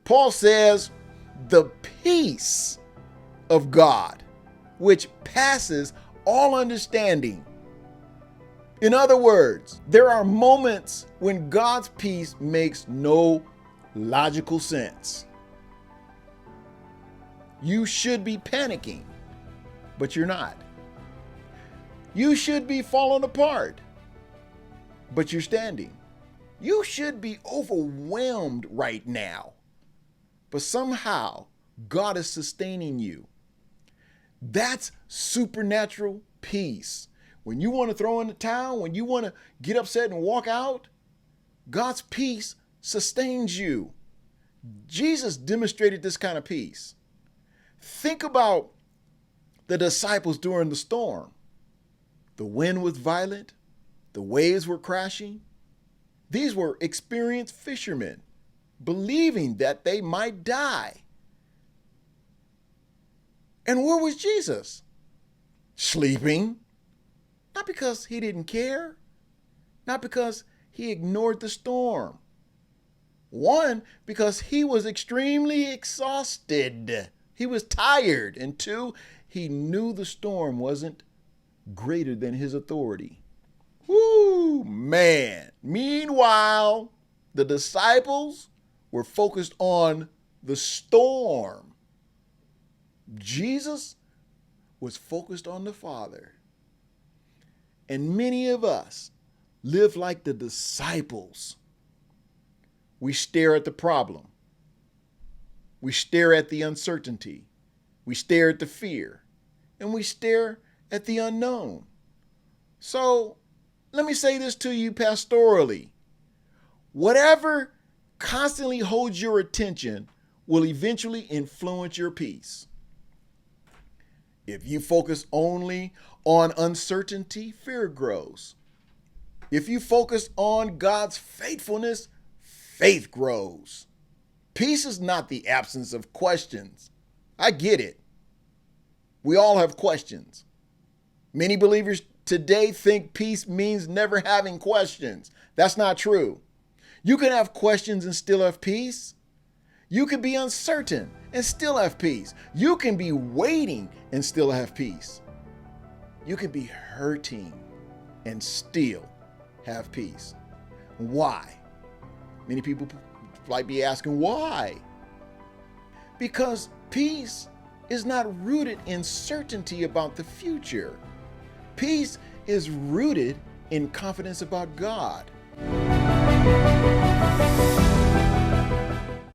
Paul says, the peace of God, which passes all understanding. In other words, there are moments when God's peace makes no logical sense. You should be panicking, but you're not. You should be falling apart, but you're standing. You should be overwhelmed right now, but somehow God is sustaining you. That's supernatural peace. When you want to throw in the towel, when you want to get upset and walk out, God's peace sustains you. Jesus demonstrated this kind of peace. Think about the disciples during the storm. The wind was violent. The waves were crashing. These were experienced fishermen, believing that they might die. And where was Jesus? Sleeping. Not because he didn't care. Not because he ignored the storm. One, because he was extremely exhausted. He was tired. And two, he knew the storm wasn't greater than his authority. Whoo, man. Meanwhile, the disciples were focused on the storm. Jesus was focused on the Father. And many of us live like the disciples. We stare at the problem. We stare at the uncertainty. We stare at the fear. And we stare at the unknown. So let me say this to you pastorally. Whatever constantly holds your attention will eventually influence your peace. If you focus only on uncertainty, fear grows. If you focus on God's faithfulness, faith grows. Peace is not the absence of questions. I get it. We all have questions. Many believers today think peace means never having questions. That's not true. You can have questions and still have peace. You can be uncertain and still have peace. You can be waiting and still have peace. You can be hurting and still have peace. Why? Many people might be asking why. Because peace is not rooted in certainty about the future. Peace is rooted in confidence about God.